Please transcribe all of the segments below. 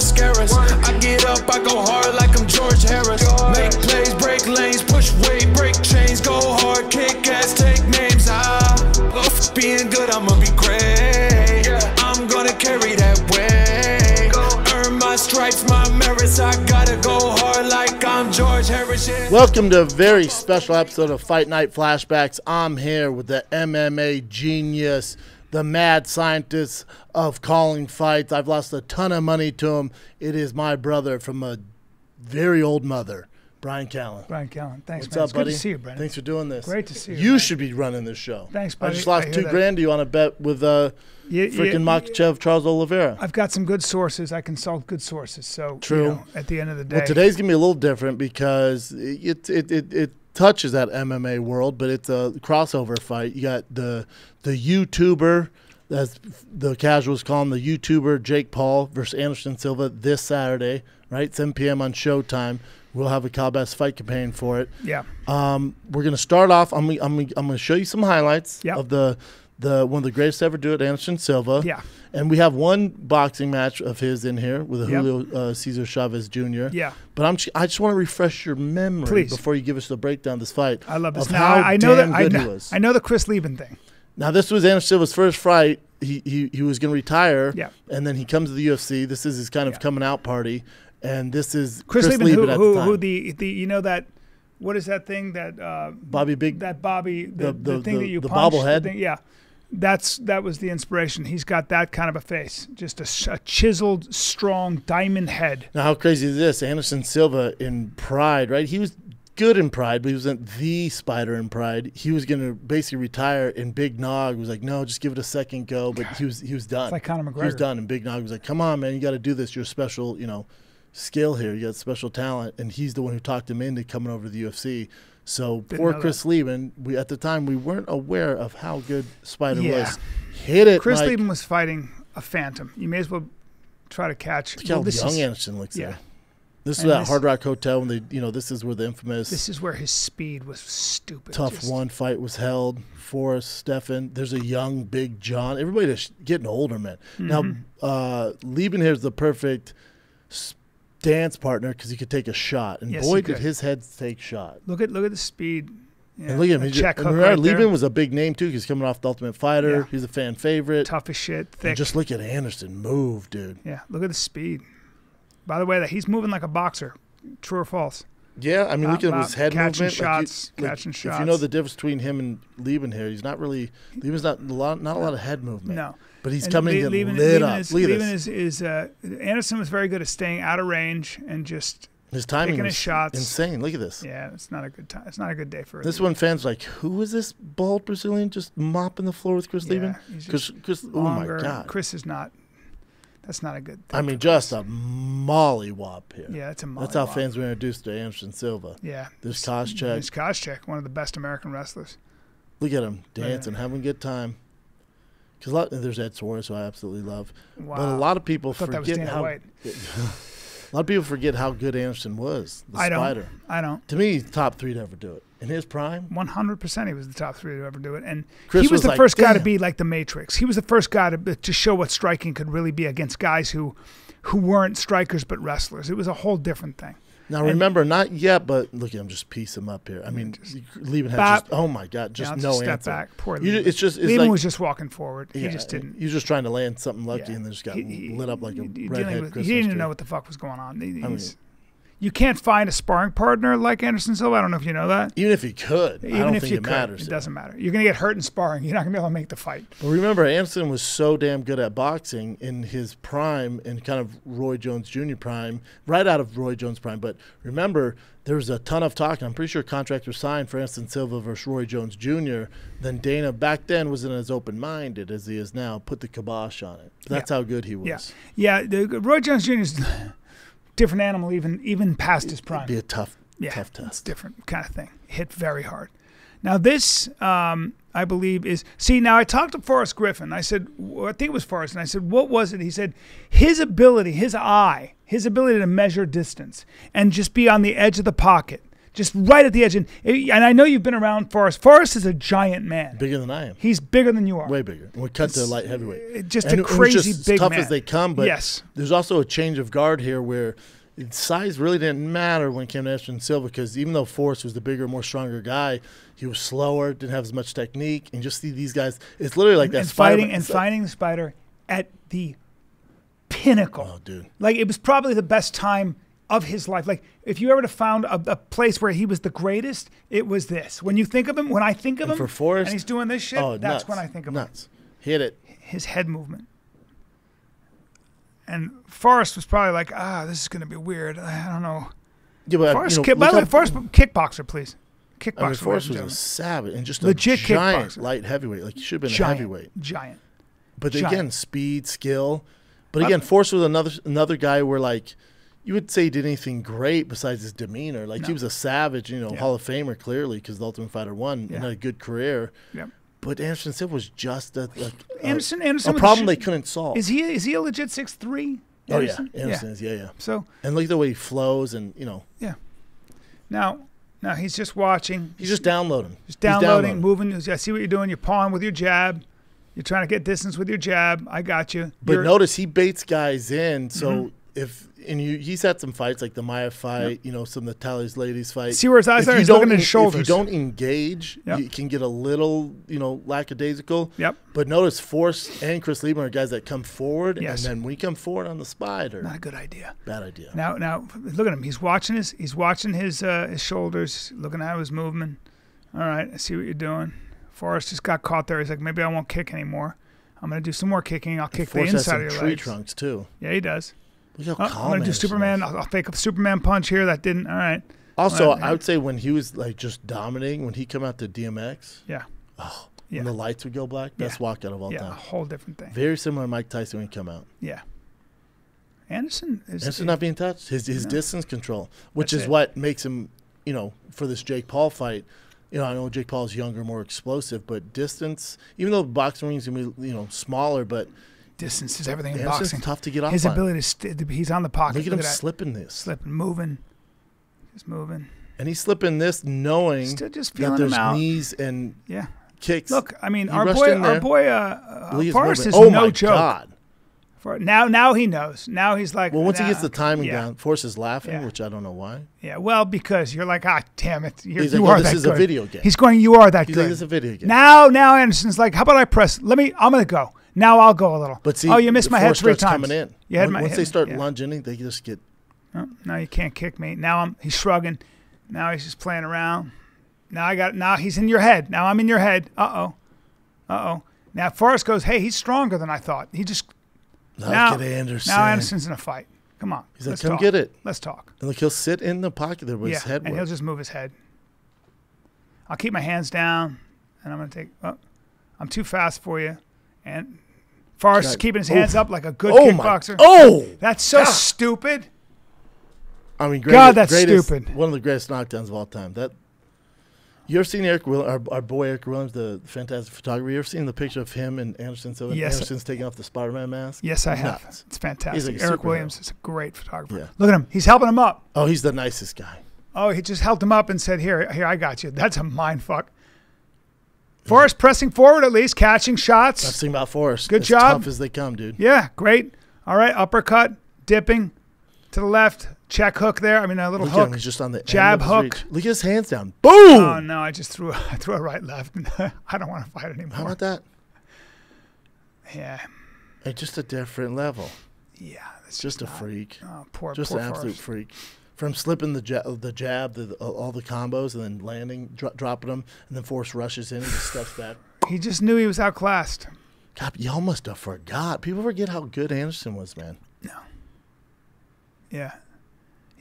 won't scare us. I get up, I go hard like I'm George Harris. Make plays, break lanes, push weight, break chains, go hard, kick ass, take names. Being good, I'ma be great. I'm gonna carry that weight. Earn my stripes, my merits. I gotta go hard like I'm George Harris. Welcome to a very special episode of Fight Night Flashbacks. I'm here with the MMA genius, the mad scientist of calling fights. I've lost a ton of money to him. It is my brother from a very old mother, Brian Callen. Brian Callen, thanks, What's man. up, It's buddy? Good to see you, Brandon. Thanks for doing this. Great to see you. You man. should be running this show. Thanks, buddy. I just lost $2,000 to you on a bet with freaking Makhachev, Charles Oliveira. I've got some good sources. I consult good sources. So True. You know, at the end of the day, Well, today's gonna be a little different because it touches that MMA world, but it's a crossover fight. You got the YouTuber, as the casuals call him, the YouTuber Jake Paul versus Anderson Silva this Saturday, right? 7 p.m. on Showtime. We'll have a Calabas fight campaign for it. Yeah. We're gonna start off. I'm gonna show you some highlights of the one of the greatest to ever do it, Anderson Silva. Yeah. And we have one boxing match of his in here with Julio César Chavez Jr. Yeah. But I just want to refresh your memory before you give us the breakdown of this fight. I love this. Of Now, how I know damn that good he was. I know the Chris Leben thing. Now, this was Anderson Silva's first fight. He was going to retire, and then he comes to the UFC. This is his kind of coming out party, and this is Chris Leben at the time. Who the you know that, what is that thing that Bobby Big, that Bobby the thing that you the punch, bobblehead? the thing, that was the inspiration. He's got that kind of a face, just a chiseled, strong diamond head. Now, how crazy is this? Anderson Silva in Pride, right? He was good in Pride, but he wasn't the Spider in Pride. He was going to basically retire, and Big Nog was like, no, just give it a second go. But he was done. It's like Conor McGregor. He was done, and Big Nog was like, come on, man, you got to do this. You're a special, skill here. You got special talent, and he's the one who talked him into coming over to the UFC. So poor Chris Leben, at the time we weren't aware of how good Spider was. Hit it, Chris Mike. Leben was fighting a phantom. You may as well try to catch. Look how young Anderson looks there. This is that Hard Rock Hotel when they, this is where the infamous. This is where his speed was stupid. Tough one fight was held. Forrest, Stephan. There's a young Big John. Everybody that's getting older, man. Now, Leben here is the perfect dance partner because he could take a shot, and boy did his head take shot. Look at the speed. Yeah. And look at him. Check hook remember, right Leben was a big name too. He's coming off the Ultimate Fighter. Yeah. He's a fan favorite. Tough as shit. Thick. And just look at Anderson move, dude. Yeah, look at the speed. By the way, that he's moving like a boxer. True or false? Yeah, I mean, look at his head catching movement. Shots, catching shots. If you know the difference between him and Leben here, he's not really. Leben's not a lot of head movement. No, but he's coming in lit up. Leben is Anderson was very good at staying out of range and just his timing picking was his shots. insane. Look at this. Yeah, it's not a good time. It's not a good day for this one. Fans are like, who is this bald Brazilian just mopping the floor with Chris Leben? Chris, oh my God, Chris is not. That's not a good thing. I mean, just a mollywop here. Yeah, it's a mollywop. That's how fans were introduced to Anderson Silva. Yeah. There's Koscheck. There's Koscheck, one of the best American wrestlers. Look at him dancing, having a good time. Because there's Ed Suarez, who I absolutely love. Wow. But a lot of people forget how. A lot of people forget how good Anderson was. The Spider. I don't. To me, he's top 3 to ever do it. In his prime, 100%, he was the top 3 to ever do it, and Chris he was the like, first guy to be like the Matrix. He was the first guy to show what striking could really be against guys who weren't strikers but wrestlers. It was a whole different thing. Now remember, not yet, but look at him just piece him up here. I mean, Leben had just oh my God, just no step answer. Back. Poor Leben. Leben like, was just walking forward. He just didn't. He was just trying to land something lucky, and then just got lit up like a redhead. He didn't even know what the fuck was going on. You can't find a sparring partner like Anderson Silva. I don't know if you know that. Even if he could, I don't think it matters. It doesn't matter. You're going to get hurt in sparring. You're not going to be able to make the fight. Well, remember, Anderson was so damn good at boxing in his prime and kind of Roy Jones Jr. prime, right out of Roy Jones prime. But remember, there was a ton of talk, and I'm pretty sure contracts were signed for Anderson Silva versus Roy Jones Jr. Then Dana back then wasn't as open-minded as he is now, put the kibosh on it. That's how good he was. Yeah. Roy Jones Jr. is different animal even past his prime. It'd be a tough test. It's different kind of thing. Hit very hard. Now this, I believe is, now I talked to Forrest Griffin. I said, I think it was Forrest, and I said, what was it? He said, his ability, his ability to measure distance and just be on the edge of the pocket just right at the edge. And I know you've been around Forrest. Forrest is a giant man. Bigger than I am. He's bigger than you are. Way bigger. We cut to light heavyweight. Just and a crazy just big tough man. as they come, but yes. There's also a change of guard here where size really didn't matter when it came to Anderson Silva, because even though Forrest was the bigger, more stronger guy, he was slower, didn't have as much technique, and just see these guys, it's literally like that. And fighting the Spider at the pinnacle. Oh, dude. Like, it was probably the best time of his life. Like, if you ever found a place where he was the greatest, it was this. When you think of him, when I think of him, for Forrest, and he's doing this shit, that's nuts, when I think of nuts. him. Hit it. His head movement. And Forrest was probably like, this is going to be weird. I don't know. Yeah, but, Forrest, by the way, Forrest, kickboxer, please. Kickboxer. I mean, Forrest was a savage and just legit a giant kickboxer. Light heavyweight. Like, he should have been a heavyweight. Giant. But again, speed, skill. But again, Forrest was another guy where, like, you would say he did anything great besides his demeanor. Like, he was a savage, Hall of Famer, clearly, because the Ultimate Fighter won and had a good career. Yep. But Anderson Silva was just a Anderson problem they couldn't solve. Is he a legit 6'3"? Oh, yeah. Anderson is, yeah. So, and look at the way he flows and, Yeah. Now he's just watching. He's just downloading. He's downloading, moving. I see what you're doing. You're pawing with your jab. You're trying to get distance with your jab. I got you. But notice he baits guys in. So he's had some fights like the Maya fight, some of the Tally's ladies fight. See where his eyes are? He's looking at his shoulders. If you don't engage, you can get a little, lackadaisical. Yep. But notice Forrest and Chris Leben are guys that come forward, and then we come forward on the Spider. Not a good idea. Bad idea. Now look at him. He's watching his shoulders, looking at how he's moving. All right, I see what you're doing. Forrest just got caught there. He's like, maybe I won't kick anymore. I'm going to do some more kicking. I'll kick the inside of your tree legs. Trunks too. Yeah, he does. Look how calm I'm going to do Superman. I'll fake a Superman punch here. That didn't. All right. Also, I would say when he was like just dominating, when he came out to DMX. Yeah. Oh, when the lights would go black, best walkout of all time. Yeah, a whole different thing. Very similar to Mike Tyson when he come out. Yeah. Anderson not being touched. His distance control, which is what makes him, for this Jake Paul fight. I know Jake Paul is younger, more explosive, but distance, even though boxing rings can be, smaller, but distance is everything in boxing. boxing. Tough to get off. His ability to he's on the pocket. Look at him slipping this. Slipping, moving. He's moving. And he's slipping this knowing still just that there's out. Knees and kicks. Look, I mean, our boy Forrest is no joke. God. Now he knows. Now he's like. Well, once he gets the timing down, Forrest is laughing, which I don't know why. Yeah, well, because you're like, damn it, you like, are that this is good. A video game. He's going, you are that He's good. Like, this is a video game. Now Anderson's like, how about I press? I'm gonna go. Now I'll go a little. But see, you missed my head 3 times. Coming in. Once they start lunging, they just get. Oh, now you can't kick me. Now he's shrugging. Now he's just playing around. Now he's in your head. Now I'm in your head. Uh oh. Now Forrest goes, hey, he's stronger than I thought. He just. Now Anderson. Now Anderson's in a fight. Come on. He's like, come get it. Let's talk. And look, he'll sit in the pocket there with his head. And he'll just move his head. I'll keep my hands down, and I'm going to take. Oh, I'm too fast for you. And Forrest is keeping his hands up like a good kickboxer. That's so stupid. I mean, that's stupid. One of the greatest knockdowns of all time. You ever seen Eric Williams, our boy Eric Williams, the fantastic photographer? You ever seen the picture of him and Anderson? So yes. Anderson's taking off the Spider-Man mask? Yes, I have. It's fantastic. Like Eric Williams is a great photographer. Yeah. Look at him. He's helping him up. Oh, he's the nicest guy. Oh, he just held him up and said, here, I got you. That's a mind fuck. Forrest pressing forward at least, catching shots. That's the thing about Forrest. Good job. Tough as they come, dude. Yeah, great. All right, uppercut, dipping to the left, check hook there. I mean, a little hook. He's just on the jab hook. Look at his hands down. Boom! Oh, no, I just threw a right left. I don't want to fight anymore. How about that? Yeah. At just a different level. Yeah. It's just a freak. Oh, poor an absolute freak. From slipping the jab, all the combos, and then landing, dropping them, and then Forrest rushes in and just steps back. He just knew he was outclassed. God, y'all must have forgot. People forget how good Anderson was, man. No. Yeah.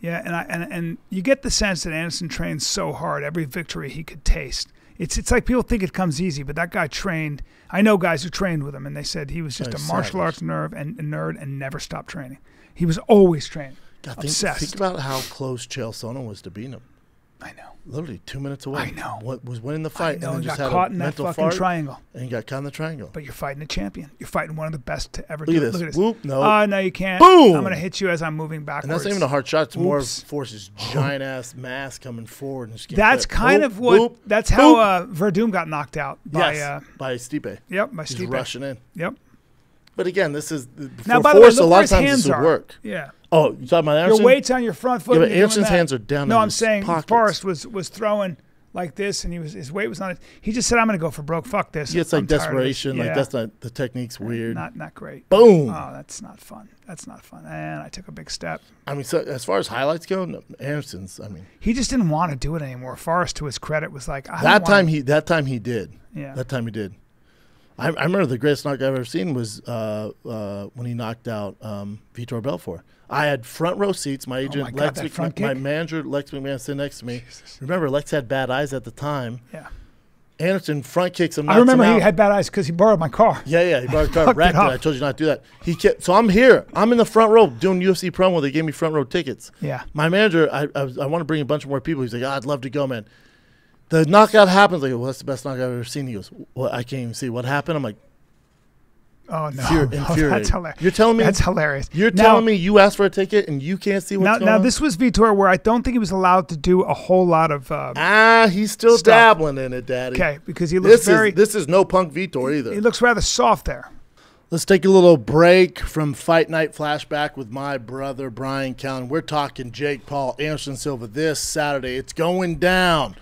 Yeah, and you get the sense that Anderson trained so hard, every victory he could taste. It's like people think it comes easy, but that guy trained. I know guys who trained with him, and they said he was just a martial arts nerd and never stopped training. He was always training. God, obsessed. Think about how close Chael Sonnen was to beating him. I know. Literally 2 minutes away. I know. What was winning the fight? I know. And then Got just had caught a in that mental fucking fart, triangle. And you got caught in the triangle. But you're fighting a champion. You're fighting one of the best to ever Look do at it. this. Look at this. Whoop, no. No, you can't. Boom! I'm going to hit you as I'm moving backwards. And that's not even a hard shot. It's more of Oops. Forrest's giant ass mass coming forward. And just That's getting kind boop, of what. boop, That's boop. how Verdum got knocked out by. Yes, by Stipe. Yep, by He's Stipe. rushing in. Yep. But again, this is before Now, by the way, Forrest. look A where lot of his times hands this would are. work. Yeah. Oh, you talking about Anderson? Your weight's on your front foot. Yeah, but and you're doing Anderson's that. hands are down. No, in I'm his saying pockets. Forrest was throwing like this, and his weight was on it. He just said, "I'm going to go for broke. Fuck this." Yeah, it's like I'm tired of this." desperation. Like Yeah. that's not the technique's weird. Not great. Boom. Oh, that's not fun. That's not fun. And I took a big step. I mean, so as far as highlights go, no, Anderson's. I mean, He just didn't want to do it anymore. Forrest, to his credit, was like, I that don't time want he did. Yeah. That time he did. I remember the greatest knockout I've ever seen was when he knocked out Vitor Belfort. I had front row seats. My agent, my God, that front my kick? manager, Lex McMahon, sitting next to me. Remember, Lex had bad eyes at the time. Yeah. Anderson front kicks him. I knocks remember him he out. had bad eyes because he borrowed my car. Yeah, he brought a car Fucked it wrecked it. up. I told you not to do that. So I'm here. I'm in the front row doing UFC promo. They gave me front row tickets. Yeah. My manager, I want to bring a bunch more people. He's like, I'd love to go, man. The knockout happens. Like, well, that's the best knockout I've ever seen. He goes, well, I can't even see what happened. I'm like, Oh, no. infuriated. That's hilarious. You're telling me That's hilarious. You're Now- telling me you asked for a ticket and you can't see what's going Now on? this was Vitor, where I don't think he was allowed to do a whole lot of. He's still Stuff. dabbling in it, Daddy. Okay, because he looks This is no Punk Vitor either. He looks rather soft there. Let's take a little break from Fight Night Flashback with my brother, Brian Callen. We're talking Jake Paul, Anderson Silva this Saturday. It's going down.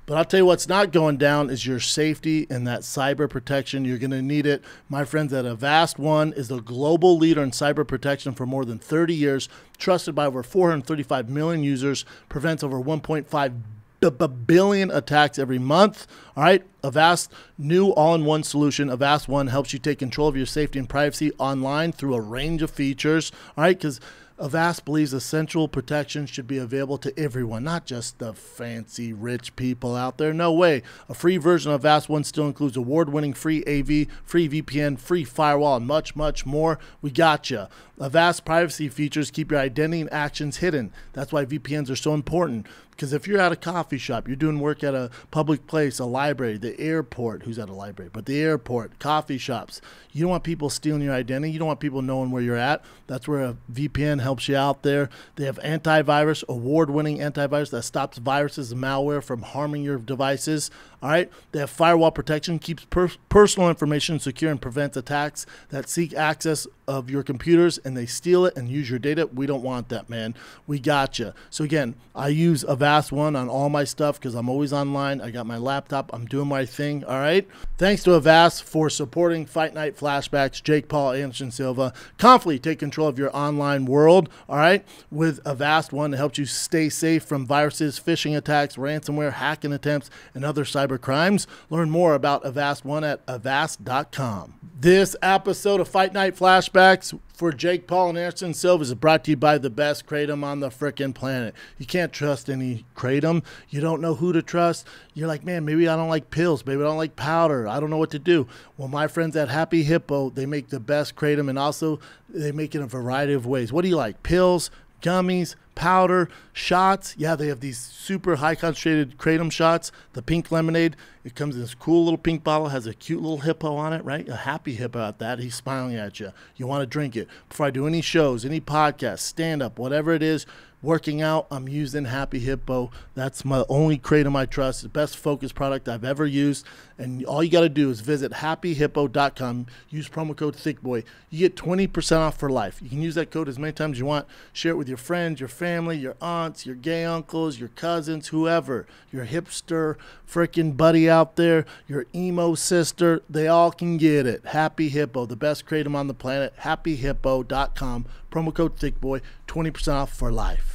But I'll tell you what's not going down is your safety and that cyber protection. You're going to need it. My friends at Avast One is the global leader in cyber protection for more than 30 years, trusted by over 435 million users, prevents over 1.5 billion attacks every month. All right, Avast, new all-in-one solution. Avast One helps you take control of your safety and privacy online through a range of features. All right, because Avast believes essential protection should be available to everyone, not just the fancy rich people out there. No way. A free version of Avast One still includes award-winning free AV, free VPN, free firewall, and much, much more. We gotcha. Avast privacy features keep your identity and actions hidden. That's why VPNs are so important. Because if you're at a coffee shop, you're doing work at a public place, a library, the airport, who's at a library, but the airport, coffee shops, you don't want people stealing your identity. You don't want people knowing where you're at. That's where a VPN helps you out there. They have antivirus, award-winning antivirus that stops viruses and malware from harming your devices. All right. They have firewall protection, keeps personal information secure and prevents attacks that seek access of your computers and they steal it and use your data. We don't want that, man. We gotcha. So again, I use Avast One on all my stuff because I'm always online. I got my laptop. I'm doing my thing. All right. Thanks to Avast for supporting Fight Night Flashbacks. Jake Paul, Anderson Silva. Confidently take control of your online world. All right. With Avast One, it helps you stay safe from viruses, phishing attacks, ransomware, hacking attempts, and other cyber crimes. Learn more about Avast One at avast.com. This episode of Fight Night Flashbacks for Jake Paul and Anderson Silva is brought to you by the best kratom on the frickin' planet. You can't trust any kratom. You don't know who to trust. You're like, man, maybe I don't like pills. Maybe I don't like powder. I don't know what to do. Well, my friends at Happy Hippo, they make the best kratom, and also they make it in a variety of ways. What do you like? Pills, gummies, powder, shots? Yeah, they have these super high concentrated kratom shots. The pink lemonade, it comes in this cool little pink bottle, has a cute little hippo on it, right? A happy hippo at that. He's smiling at you. You want to drink it. Before I do any shows, any podcasts, stand-up, whatever it is, working out, I'm using Happy Hippo. That's my only kratom I trust. The best focus product I've ever used. And all you got to do is visit happyhippo.com. Use promo code ThiccBoy. You get 20% off for life. You can use that code as many times as you want. Share it with your friends, your family, your aunts, your gay uncles, your cousins, whoever. Your hipster freaking buddy out there, your emo sister. They all can get it. Happy Hippo, the best kratom on the planet. happyhippo.com. Promo code ThiccBoy. 20% off for life.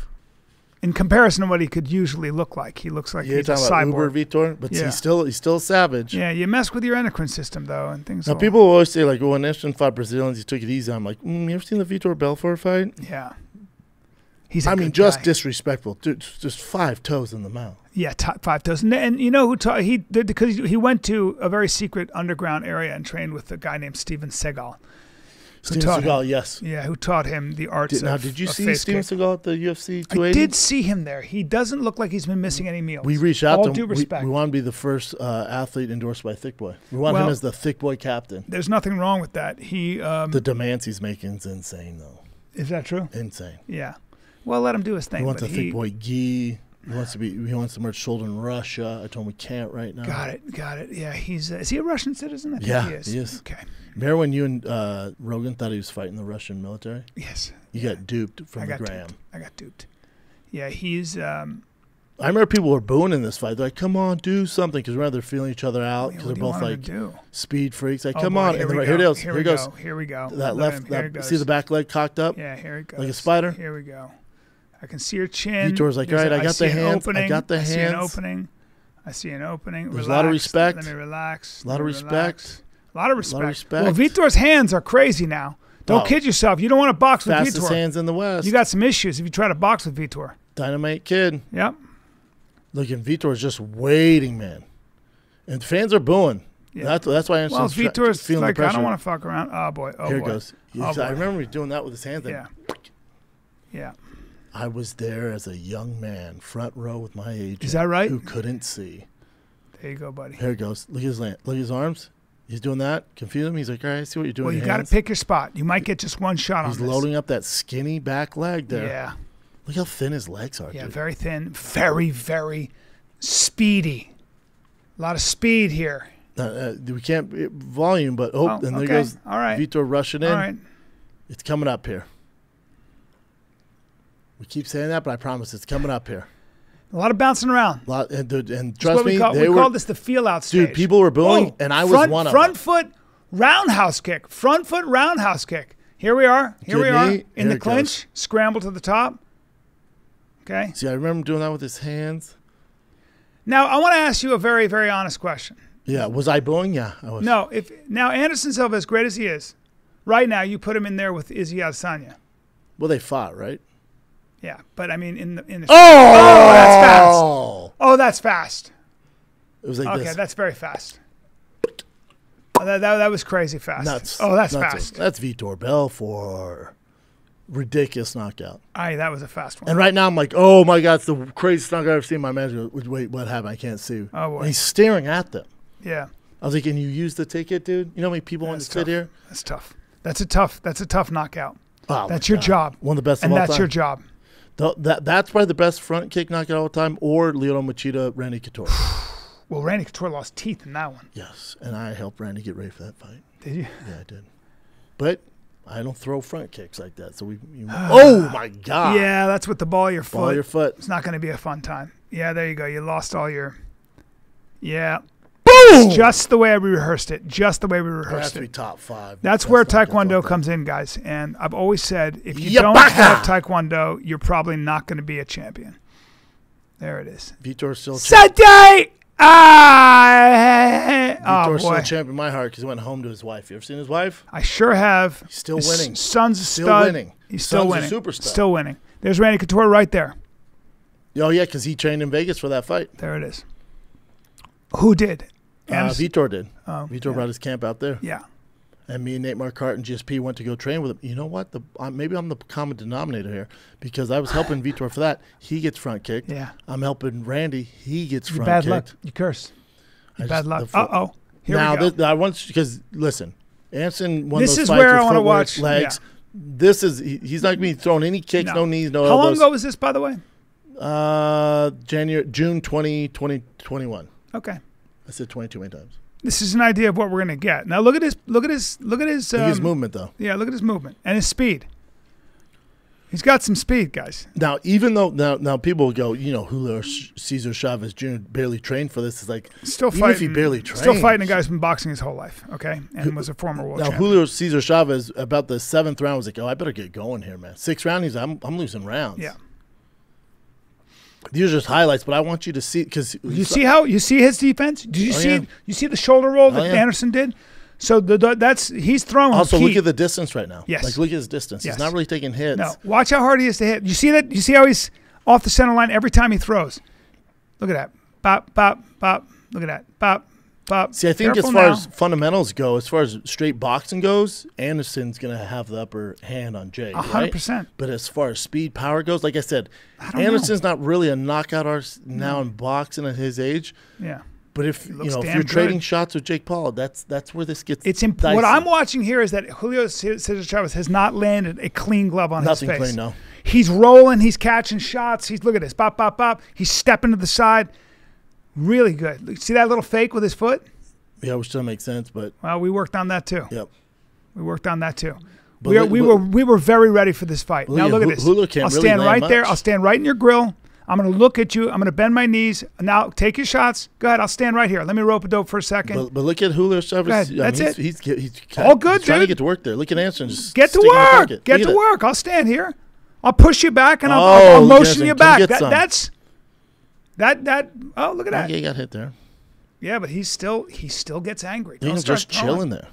In comparison to what he could usually look like, he looks like You're he's a talking about cyborg. Uber Vitor, but Yeah. he's still a savage. Yeah, you mess with your endocrine system though, and things. Now will- people always say like, "Oh, when Anderson fought Brazilians, he took it easy." I'm like, you ever seen the Vitor Belfort fight? Yeah, he's. A I mean, good just guy. disrespectful. Dude, just 5 toes in the mouth. Yeah, top 5 toes. And you know who taught? He did because he went to a very secret underground area and trained with a guy named Steven Seagal. Steven Seagal, yes. Yeah, who taught him the arts Now, of did you of see face Steven kick. Seagal at the UFC 280? I did see him there. He doesn't look like he's been missing any meals. We reached out to All him. due respect. We want to be the first athlete endorsed by Thick Boy. We want him as the Thick Boy captain. There's nothing wrong with that. He The demands he's making is insane, though. is that true? Insane. Yeah. Well, let him do his thing. He wants but a Thick Boy gi. He wants to merge shoulder in Russia. I told him we can't right now. Got it. Yeah, he's is he a Russian citizen? I think Yeah, he is. Okay. Remember when you and Rogan thought he was fighting the Russian military? Yes. You got duped from the Graham. I got duped. Yeah, he's. I remember people were booing in this fight. They're like, "Come on, do something," because they're feeling each other out because they're both like speed freaks. Like, come on, and here it goes. Here it goes. Here we go. That left. See the back leg cocked up. Yeah, here it goes. Like a spider. Here we go. I can see your chin. Vitor's like, all right, I got the hands. I got the hands. I see an opening. There's a lot of respect. Let me relax. A lot of respect. A lot of respect. Well, Vitor's hands are crazy now. Don't kid yourself. You don't want to box with Vitor. Fastest hands in the West. You got some issues if you try to box with Vitor. Dynamite Kid. Yep. Look, and Vitor's just waiting, man. And fans are booing. Yeah. That's why I'm Vitor's feeling like, the pressure. I don't want to fuck around. Oh, boy. Oh, Here boy. it goes. I remember doing that with his hands. Yeah. Yeah. I was there as a young man, front row with my agent. Is that right? Who couldn't see. There you go, buddy. Here it goes. Look at his arms. He's doing that. Confuse him. He's like, all right, I see what you're doing. Well, you got to pick your spot. You might get just one shot on this. He's loading up that skinny back leg there. Yeah. Look how thin his legs are. Yeah, dude. very thin. Very, very speedy. A lot of speed here. We can't volume, but and there goes all right. Vitor rushing in. All right. It's coming up here. We keep saying that, but I promise it's coming up here. A lot of bouncing around. And trust me, we call this the feel-out stage. Dude, people were booing, and I was one of them. Front foot roundhouse kick. Front foot roundhouse kick. Here we are. Here we are in the clinch. Scramble to the top. Okay. See, I remember doing that with his hands. Now, I want to ask you a very, very honest question. Yeah. Was I booing? Yeah, I was. No. Now, Anderson Silva, as great as he is, right now, you put him in there with Izzy Adesanya. Well, they fought, right? Yeah, but I mean, in the oh, that's fast. Oh, that's fast. It was like this. Okay, that's very fast. Oh, that was crazy fast. Nuts. Oh, that's fast. That's Vitor Belfort. Ridiculous knockout. That was a fast one. And right now I'm like, oh my God, it's the craziest knockout I've ever seen. My manager goes, wait, what happened? I can't see. Oh boy. And he's staring at them. Yeah. I was like, can you use the ticket, dude? You know how many people want to sit here? That's tough. That's a tough knockout. Oh, that's your job. One of the best of all time. And that's your job. That's probably the best front kick knockout of all time, or Lyoto Machida, Randy Couture. Well, Randy Couture lost teeth in that one. Yes, and I helped Randy get ready for that fight. Did you? Yeah, I did. But I don't throw front kicks like that. So oh my God. Yeah, that's with the ball of your foot. Ball of your foot. It's not going to be a fun time. Yeah, there you go. You lost all your. Yeah. Boom! It's just the way we rehearsed it. Just the way we rehearsed it. Has to be top 5. That's where Taekwondo comes in, guys. And I've always said, if you don't have Taekwondo, you're probably not going to be a champion. There it is. Vitor's still Sunday. Vitor's still champion in my heart because he went home to his wife. You ever seen his wife? I sure have. He's still winning. Son's a still stud. Winning. He's still winning. A superstar. Still winning. There's Randy Couture right there. Oh yeah, because he trained in Vegas for that fight. There it is. Who did? Vitor did. Vitor brought his camp out there. Yeah. And me and Nate Marquardt and GSP went to go train with him. You know what? Maybe I'm the common denominator here because I was helping Vitor for that. He gets front kicked. Yeah. I'm helping Randy. He gets front bad kicked. Luck. You curse. Bad luck. Uh-oh. Here we go. I want because listen, Anderson won this those is fights where with I want to footwork, watch legs. Yeah. This is he's not going to be throwing any kicks, no knees, no elbows. How long elbows. ago was this, by the way? June 2021. Okay. I said 22 many times. This is an idea of what we're going to get. Now look at his his movement though. Yeah, look at his movement and his speed. He's got some speed, guys. Now, even though now people will go, Julio César Chávez Jr. barely trained for this. Is like still even fighting. If he barely trained, still fighting a guy who's been boxing his whole life. Okay, and was a former world champion. Julio César Chávez about the 7th round was like, I better get going here, man. 6th round, he's I'm losing rounds. Yeah. These are just highlights, but I want you to see because you see his defense. Did you see? Yeah. You see the shoulder roll that Anderson did. So he's throwing. Also, look at the distance right now. Yes. Like look at his distance. Yes. He's not really taking hits. No. Watch how hard he is to hit. You see that? You see how he's off the center line every time he throws. Look at that. Bop, bop, bop. Look at that. Bop. But See, I think as careful far now. as fundamentals go, as far as straight boxing goes, Anderson's going to have the upper hand on Jake. 100%. Right? But as far as speed, power goes, like I said, don't Anderson's not really a knockout artist now in boxing at his age. Yeah. But if looks if damn you're good. trading shots with Jake Paul, that's where this gets. It's dicey. what I'm watching here is that Julio César Chávez has not landed a clean glove on Nothing his face. clean, no. He's rolling. He's catching shots. Look at this. Bop, bop, bop. He's stepping to the side. Really good. See that little fake with his foot? Yeah, which doesn't make sense, but Well, we worked on that too. yep. We worked on that too. But We were very ready for this fight. Now look at this. Julio can't I'll really stand land right there. much. I'll stand right in your grill. I'm going to look at you. I'm going to bend my knees. Now take your shots. Go ahead. I'll stand right here. Let me rope a dope for a second. But look at Julio Chavez. Go ahead. That's it. He's All good, he's trying to dude. get to work there. Look at Anderson. Just Get to sticking in the work. pocket. Get Look to at work. I'll stand here. I'll push you back and Oh, I'll look at motion Anderson. you Come back. get some. That. Oh, look at that. Okay, he got hit there. Yeah, but he still gets angry. Don't He's start just throwing. chilling there.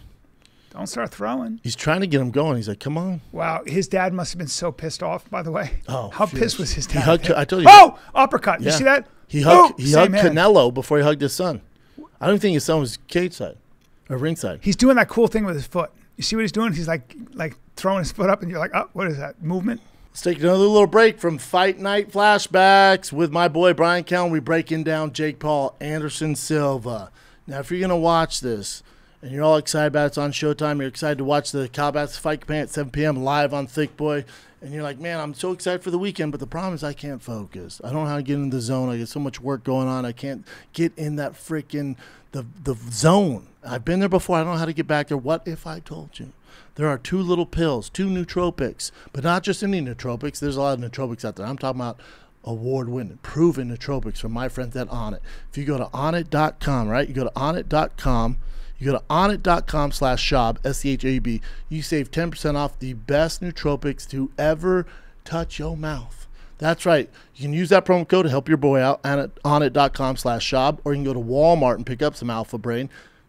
Don't start throwing. He's trying to get him going. He's like, come on. Wow, his dad must have been so pissed off. By the way, Oh, how fierce. pissed was his He dad? hugged, I told you. Oh, uppercut! You Yeah. see that? He hugged Same hand. Canelo before he hugged his son. I don't think his son was cage side or ringside. He's doing that cool thing with his foot. You see what he's doing? He's like throwing his foot up, and you're like, oh, what is that movement? Let's take another little break from Fight Night Flashbacks with my boy Brian Callen. We breaking down Jake Paul, Anderson Silva. Now, if you're going to watch this and you're all excited about it, it's on Showtime, you're excited to watch the Calabasas Fight Campaign at 7 p.m. live on Thiccc Boy, and you're like, man, I'm so excited for the weekend, but the problem is I can't focus. I don't know how to get in the zone. I get so much work going on. I can't get in that freaking the zone. I've been there before. I don't know how to get back there. What if I told you? There are 2 little pills, 2 nootropics, but not just any nootropics. There's a lot of nootropics out there. I'm talking about award-winning, proven nootropics from my friends at Onnit. If you go to onnit.com, right? You go to onnit.com. You go to onnit.com/Schaub, SCHAB. You save 10% off the best nootropics to ever touch your mouth. That's right. You can use that promo code to help your boy out at onnit.com/Schaub, or you can go to Walmart and pick up some Alpha Brain.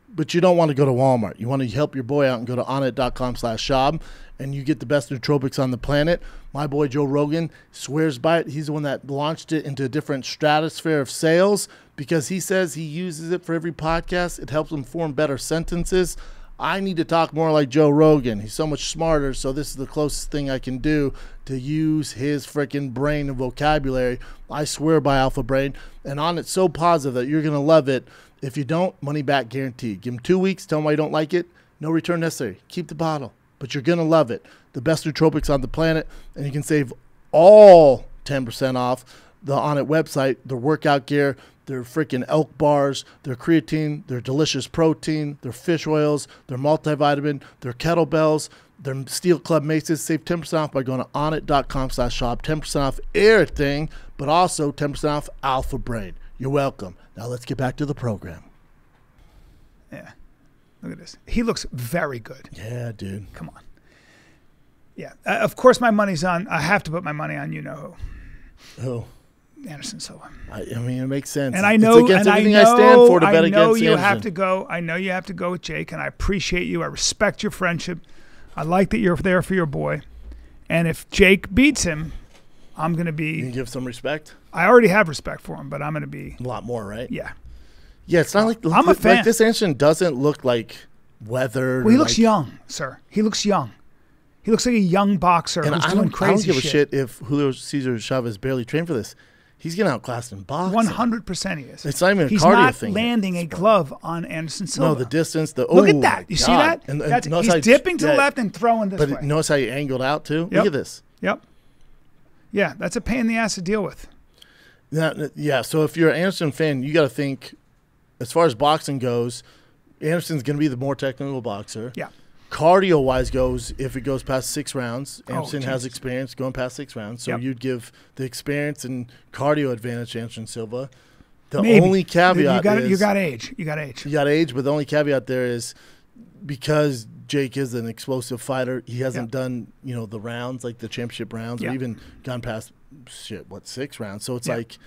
But you don't want to go to Walmart. You want to help your boy out and go to onnit.com/Schaub, and you get the best nootropics on the planet. My boy Joe Rogan swears by it. He's the one that launched it into a different stratosphere of sales because he says he uses it for every podcast. It helps him form better sentences. I need to talk more like Joe Rogan. He's so much smarter, so this is the closest thing I can do to use his freaking brain and vocabulary. I swear by Alpha Brain. And Onnit's so positive that you're going to love it. If you don't, money back guaranteed. Give them 2 weeks. Tell them why you don't like it. No return necessary. Keep the bottle. But you're going to love it. The best nootropics on the planet. And you can save all 10% off the Onnit website, their workout gear, their freaking elk bars, their creatine, their delicious protein, their fish oils, their multivitamin, their kettlebells, their Steel Club maces. Save 10% off by going to onnit.com/Schaub. 10% off everything, but also 10% off Alpha Brain. You're welcome. Now let's get back to the program. Yeah. Look at this. He looks very good. Yeah, dude. Come on. Yeah. Of course, my money's on. I have to put my money on you know Oh, who. Anderson Silva. I mean, it makes sense. And I know, it's against and everything I know, I stand for to bet I know against you Anderson. have to go. I know you have to go with Jake, and I appreciate you. I respect your friendship. I like that you're there for your boy. And if Jake beats him, I'm going to You can be. give some respect. I already have respect for him, but I'm going to be. A lot more, right? Yeah. Yeah, it's not like I'm a fan. Like this Anderson doesn't look like weathered. Well, he or looks like, young, sir. He looks young. He looks like a young boxer And who's I doing don't crazy give a shit if Julio Cesar Chavez barely trained for this. He's getting outclassed in boxing. 100% he is. It's not even a He's cardio not thing. landing a glove on Anderson Silva. No, the distance. Look at that. You see that? And That's, notice he's how dipping to the yeah, left and throwing this But way. notice how he angled out too. Yep. Look at this. Yep. Yeah, that's a pain in the ass to deal with. Yeah. So if you're an Anderson fan, you got to think, as far as boxing goes, Anderson's going to be the more technical boxer. Yeah. Cardio-wise goes, if it goes past 6 rounds, Oh, Anderson has Jesus. experience going past 6 rounds. So Yep. you'd give the experience and cardio advantage to Anderson Silva. The Maybe. only caveat is you got age. You got age. you got age, but the only caveat there is because Jake is an explosive fighter, he hasn't done, the rounds, like the championship rounds, Yeah. or even gone past 6 rounds. So it's Yeah. like,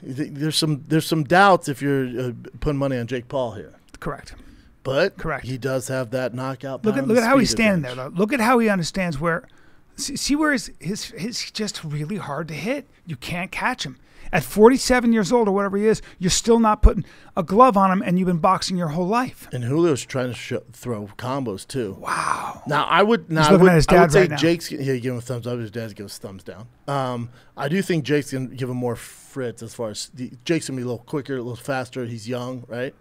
there's some doubts if you're putting money on Jake Paul here. Correct. But Correct. he does have that knockout. Look power at and how he's speed standing there, advantage. though. Look at how he understands where. See where his just really hard to hit. You can't catch him. At 47 years old or whatever he is, you're still not putting a glove on him, and you've been boxing your whole life. And Julio's trying to throw combos too. Wow. Now I would say Jake's give him a thumbs up. His dad gives thumbs down. I do think Jake's gonna give him more fritz as far as Jake's gonna be a little quicker, a little faster. He's young, right?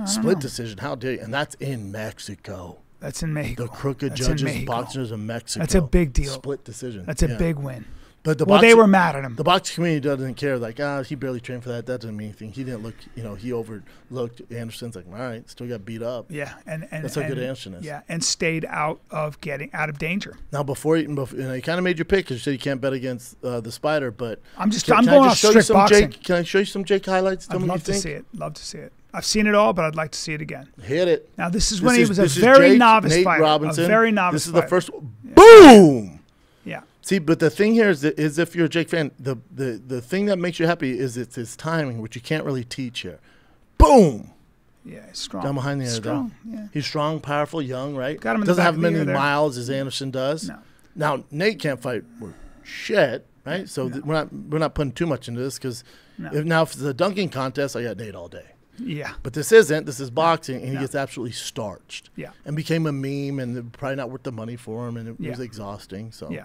Split decision. How dare you? And that's in Mexico. That's in Mexico. The crooked judges, boxers in Mexico. That's a big deal. Split decision. That's a big win. But they were mad at him. The boxing community doesn't care. Like, he barely trained for that. That doesn't mean anything. He didn't look, he overlooked Anderson's. Like, all right, still got beat up. Yeah, and that's how good Anderson is. Yeah, and stayed out of danger. Now, before you kind of made your pick because you said you can't bet against the Spider, but I'm going off strict boxing. Can I show you some Jake highlights? I'd love to see it. Love to see it. I've seen it all, but I'd like to see it again. Hit it. Now, this is when he was a very novice fighter. Robinson. A very novice fighter. This is the first. Boom! Yeah. See, but the thing here is if you're a Jake fan, the thing that makes you happy is it's his timing, which you can't really teach here. Boom! Yeah, he's strong. Down behind the other. Strong, yeah. He's strong, powerful, young, right? Got him in Doesn't the back have of the many ear miles as Anderson does. No. Now, Nate can't fight worth shit, right? So we're not putting too much into this because if it's a dunking contest, I got Nate all day. Yeah. But this isn't. This is boxing, and he gets absolutely starched. Yeah. And became a meme, and probably not worth the money for him, and it was exhausting. So. Yeah.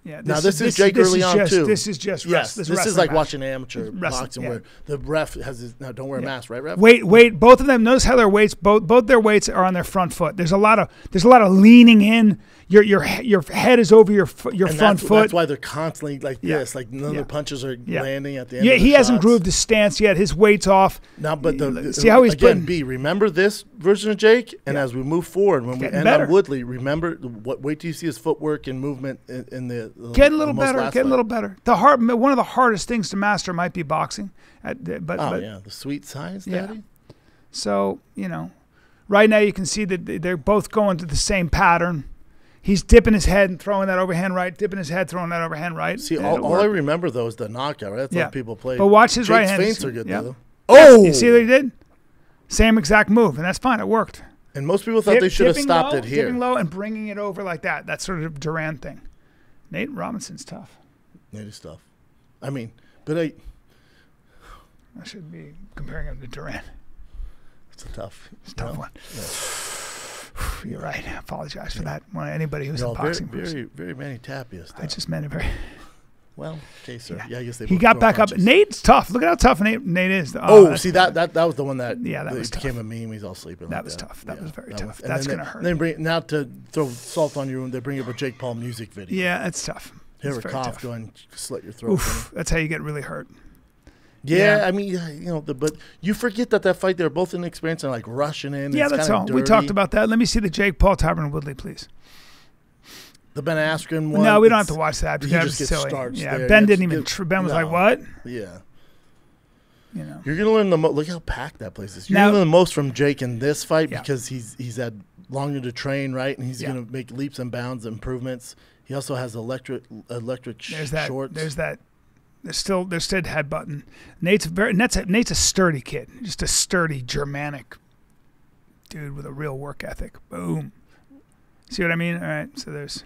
Yeah. Now this is Jake early on too. This is just this is like watching amateur boxing where the ref has his, now don't wear a mask, right, ref? Wait. Both of them. Notice how their weights. Both their weights are on their front foot. There's a lot of leaning in. Your head is over your front foot. That's why they're constantly like this. Like none of their punches are landing at the end. Yeah, of the he hasn't shots. grooved his stance yet. His weight's off. Now, but see how he's putting. Remember this version of Jake, and as we move forward, when we end on Woodley, remember wait till you see his footwork and movement in the getting a little better. Getting a little better. One of the hardest things to master might be boxing. The sweet science, Daddy. So right now you can see that they're both going to the same pattern. He's dipping his head and throwing that overhand right, dipping his head, throwing that overhand right. See, all I remember, though, is the knockout, right? That's what people play. But watch his right hand. Jake's feints are good, though. Oh! You see what he did? Same exact move, and that's fine. It worked. And most people thought they should have stopped it here. Dipping low and bringing it over like that. That's sort of Durant thing. Nate Robinson's tough. Nate is tough. I mean, but I should be comparing him to Durant. It's a tough one. Yeah. You're right. I apologize for that. Anybody who's in boxing, very Manny Tapias. I just meant it very well. Okay, sir. Yeah, I guess he got back up. Nate's tough. Look at how tough Nate is. See that was the one that became a meme. He's all sleeping. That was tough. That was very tough. That's That's gonna hurt. Then now to throw salt on you, they bring up a Jake Paul music video. Yeah, that's tough. Hear a cough, go and slit your throat. Oof, that's how you get really hurt. Yeah, I mean, but you forget that fight, they were both inexperienced and like rushing in. Yeah, that's all. Dirty. We talked about that. Let me see the Jake Paul, Tyron Woodley, please. The Ben Askren one. No, we don't have to watch that. He just gets starched. Yeah, there. Ben didn't even. Ben was like, "What?" Yeah. You're gonna learn the most. Look how packed that place is. You're gonna learn the most from Jake in this fight because he's had longer to train, right? And he's gonna make leaps and bounds, improvements. He also has electric shorts. There's that. They're still headbutting. Nate's a sturdy kid, just a sturdy Germanic dude with a real work ethic. Boom. See what I mean? All right. So there's.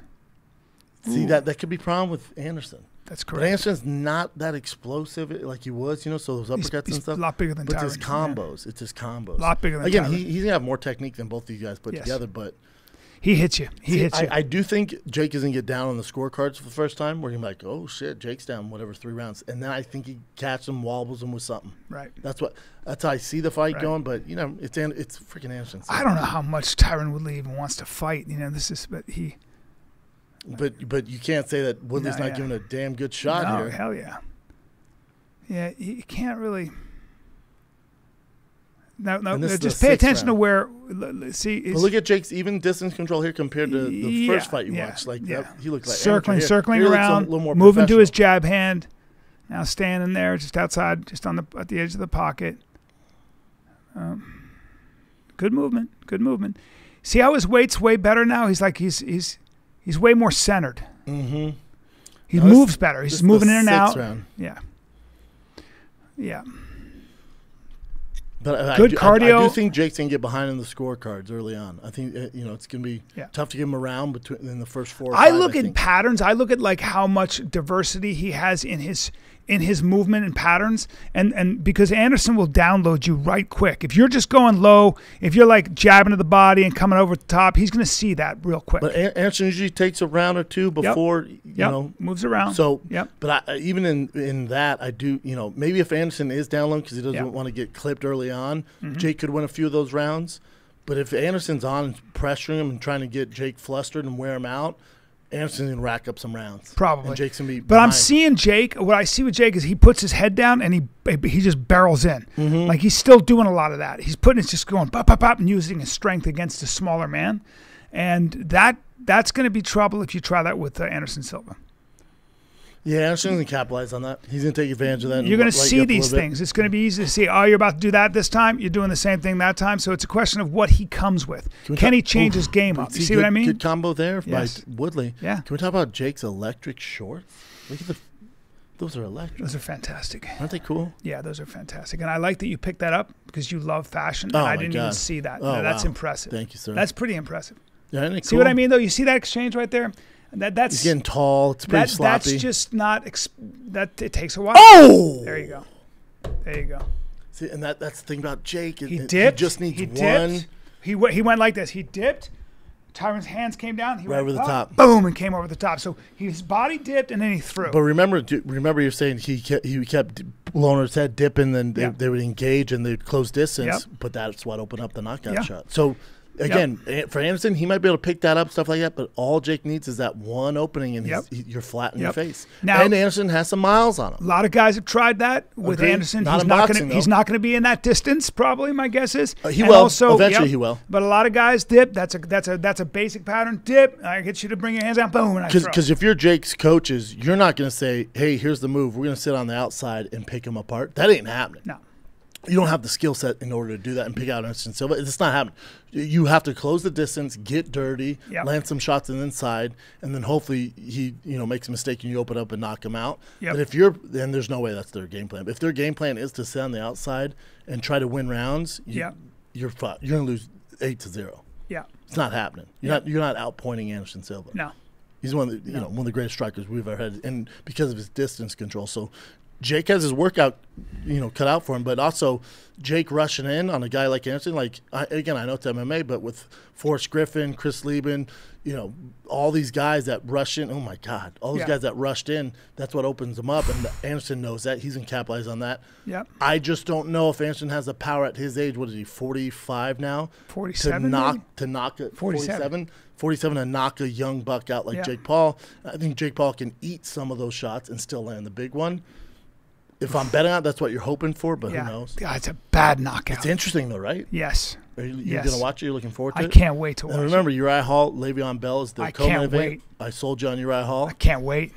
See that could be a problem with Anderson. That's correct. But Anderson's not that explosive like he was, so those uppercuts and stuff. A lot bigger than Tyron. But it's his combos. It's his combos. A lot bigger than Again, Tyron. he's going to have more technique than both of you guys put together, but. He hits you. He hits you. I do think Jake is going to get down on the scorecards for the first time where you're like, oh, shit, Jake's down, 3 rounds. And then I think he catches him, wobbles him with something. Right. That's how I see the fight going, but, it's freaking Anderson. So. I don't know how much Tyron Woodley even wants to fight. But you can't say that Woodley's not giving a damn good shot here. Hell yeah. Yeah, you can't really. No. Just pay attention to where. See, but look at Jake's even distance control here compared to the first fight you watched. He looked like circling around, moving to his jab hand. Now standing there, just outside, just at the edge of the pocket. Good movement. See how his weight's way better now. He's way more centered. Mm-hmm. He moves better. He's moving in and out. Round. Yeah. But good cardio. I do think Jake's going to get behind in the scorecards early on. I think it's going to be tough to get him around in the first 4 or 5. I look at patterns. I look at how much diversity he has in his in his movement and patterns, and because Anderson will download you right quick. If you're just going low, if you're like jabbing to the body and coming over the top, he's going to see that real quick. But Anderson usually takes a round or two before, you know. Moves around. So, but even in that, I do, you know, maybe if Anderson is down low because he doesn't want to get clipped early on, Jake could win a few of those rounds. But if Anderson's on and pressuring him and trying to get Jake flustered and wear him out, Anderson's going to rack up some rounds. Probably. And Jake's going to be But behind. I'm seeing Jake. What I see with Jake is he puts his head down and he just barrels in. Like he's still doing a lot of that. He's putting it just going pop, pop, pop, and using his strength against a smaller man. And that's going to be trouble if you try that with Anderson Silva. Yeah, Anderson's going to capitalize on that. He's going to take advantage of that. You're going to see these things. It's going to be easy to see. Oh, you're about to do that this time. You're doing the same thing that time. So it's a question of what he comes with. Can he change his game up? You see what I mean? Good combo there by Woodley. Yeah. Can we talk about Jake's electric shorts? Look at those are electric. Those are fantastic. Aren't they cool? Yeah, those are fantastic. And I like that you picked that up because you love fashion. Oh, and I didn't even see that. Oh, that's wow. impressive. Thank you, sir. That's pretty impressive. Yeah, isn't it See cool? what I mean, though? You see that exchange right there? That's He's getting tall. It's pretty sloppy. That's just not it takes a while. Oh! There you go. There you go. See, and that's the thing about Jake. He dipped. He just needs he one. Dipped. He went like this. He dipped. Tyron's hands came down. He right went over the up, top. Boom, and came over the top. So his body dipped and then he threw. But remember you're saying he kept blowing his head, dipping, then they would engage and they'd close distance. But that's what opened up the knockout shot. So again, for Anderson, he might be able to pick that up, stuff like that. But all Jake needs is that one opening, and you're flat in your face. Now, and Anderson has some miles on him. A lot of guys have tried that with Anderson. Not he's not going to be in that distance. Probably, my guess is he will. Also, eventually, he will. But a lot of guys dip. That's a basic pattern. Dip. I get you to bring your hands down. Boom. Because if you're Jake's coaches, you're not going to say, "Hey, here's the move. We're going to sit on the outside and pick him apart." That ain't happening. No. You don't have the skill set in order to do that and pick out Anderson Silva. It's not happening. You have to close the distance, get dirty, land some shots on the inside, and then hopefully he makes a mistake and you open up and knock him out. But then there's no way that's their game plan. But if their game plan is to sit on the outside and try to win rounds, you're going to lose 8-0. Yeah, it's not happening. You're not outpointing Anderson Silva. No, he's one of the greatest strikers we've ever had, and because of his distance control. So Jake has his workout, cut out for him, but also Jake rushing in on a guy like Anderson. I know it's MMA, but with Forrest, Griffin, Chris Leben, all these guys that rush in. Oh my God, all those guys that rushed in. That's what opens them up, and Anderson knows that. He's gonna capitalize on that. Yeah. I just don't know if Anderson has the power at his age. What is he? 45 now. 47. To knock it. 47. 47 to knock a young buck out like Jake Paul. I think Jake Paul can eat some of those shots and still land the big one. If I'm betting on it, that's what you're hoping for, but who knows? God, it's a bad knockout. It's interesting, though, right? Yes. Are you going to watch it? You're looking forward to it? I can't wait to watch it. And remember, Uriah Hall, Le'Veon Bell is the co-main event. Wait. I sold you on Uriah Hall. I can't wait.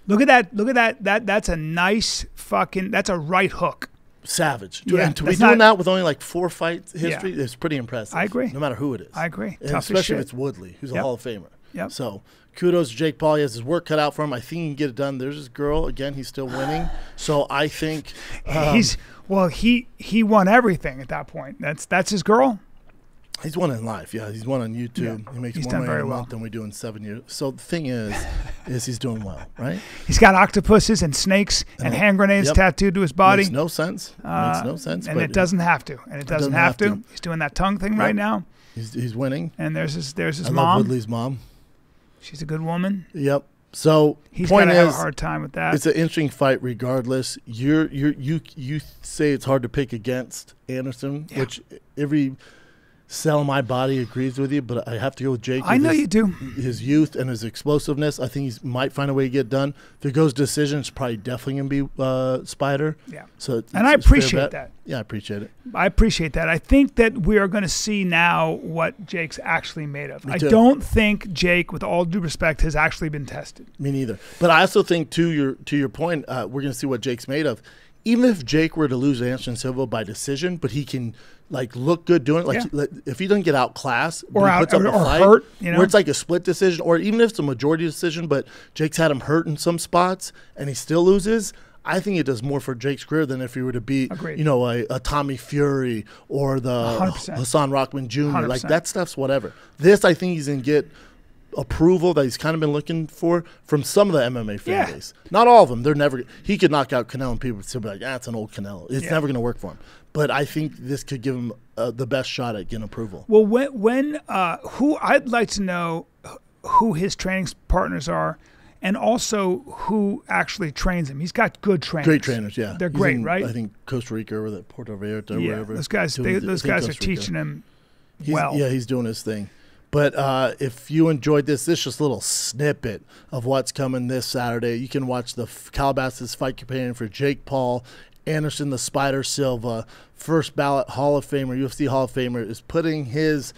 Look at that. That's a nice that's a right hook. Savage. Yeah, and to be doing that with only like 4 fights history is pretty impressive. I agree. No matter who it is. I agree. And especially if it's Woodley, who's a Hall of Famer. Yep. So kudos to Jake Paul. He has his work cut out for him. I think he can get it done. There's this girl. Again, he's still winning. So I think he won everything at that point. That's his girl? He's won in life. Yeah, he's won on YouTube. Yeah. He makes more money a month than we do in 7 years. So the thing is he's doing well, right? He's got octopuses and snakes and hand grenades tattooed to his body. Makes no sense. Makes no sense. And it doesn't have to. And it doesn't have to. He's doing that tongue thing right now. He's winning. And there's his I mom. love Woodley's mom. She's a good woman. Yep. So he's gonna have a hard time with that. It's an interesting fight, regardless. You say it's hard to pick against Anderson, which every cell in my body agrees with you, but I have to go with Jake. I know you do. His youth and his explosiveness. I think he might find a way to get it done. If it goes decision, it's probably definitely going to be Spider. Yeah. So I appreciate that. Yeah, I appreciate it. I appreciate that. I think that we are going to see now what Jake's actually made of. Me I too. don't think Jake, with all due respect, has actually been tested. Me neither. But I also think, to your point, we're going to see what Jake's made of. Even if Jake were to lose Anderson Silva by decision, but he can look good doing it. If he doesn't get outclassed or he puts up a fight, hurt, where it's like a split decision, or even if it's a majority decision, but Jake's had him hurt in some spots and he still loses. I think it does more for Jake's career than if he were to beat, a Tommy Fury or the 100%. Hassan Rockman Jr. 100%. Like that stuff's whatever. This, I think he's gonna get approval that he's kind of been looking for from some of the MMA fan base. Not all of them. They're never. He could knock out Canelo, and people would still be like, "Ah, it's an old Canelo." It's never going to work for him. But I think this could give him the best shot at getting approval. Well, who I'd like to know who his training partners are, and also who actually trains him. He's got good trainers. Great trainers, yeah. They're great, right? I think Costa Rica or Puerto Vallarta or wherever. Those guys are teaching him well. Yeah, he's doing his thing. But if you enjoyed this is just a little snippet of what's coming this Saturday. You can watch the Calabasas fight companion for Jake Paul. Anderson the Spider Silva, first ballot Hall of Famer, UFC Hall of Famer, is putting his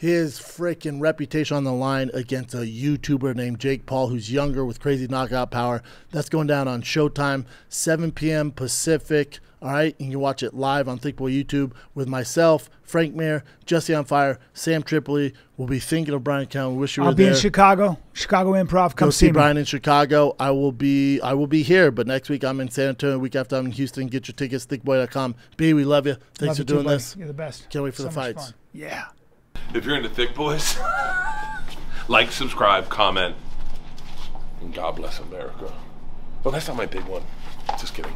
freaking reputation on the line against a YouTuber named Jake Paul, who's younger with crazy knockout power. That's going down on Showtime, 7 p.m. Pacific. All right, you can watch it live on Thiccc YouTube with myself, Frank Mir, Jesse on Fire, Sam Tripoli. We'll be thinking of Brian Cowan. Wish you were there. I'll be in Chicago Improv. Come Go see me. Brian in Chicago. I will be here, but next week I'm in San Antonio. The week after I'm in Houston. Get your tickets, thiccboy.com. B, we love you. Thanks for doing this. You're the best. Can't wait for the much fights. Fun. Yeah. If you're into Thick Boys, like, subscribe, comment, and God bless America. Well, that's not my big one. Just kidding.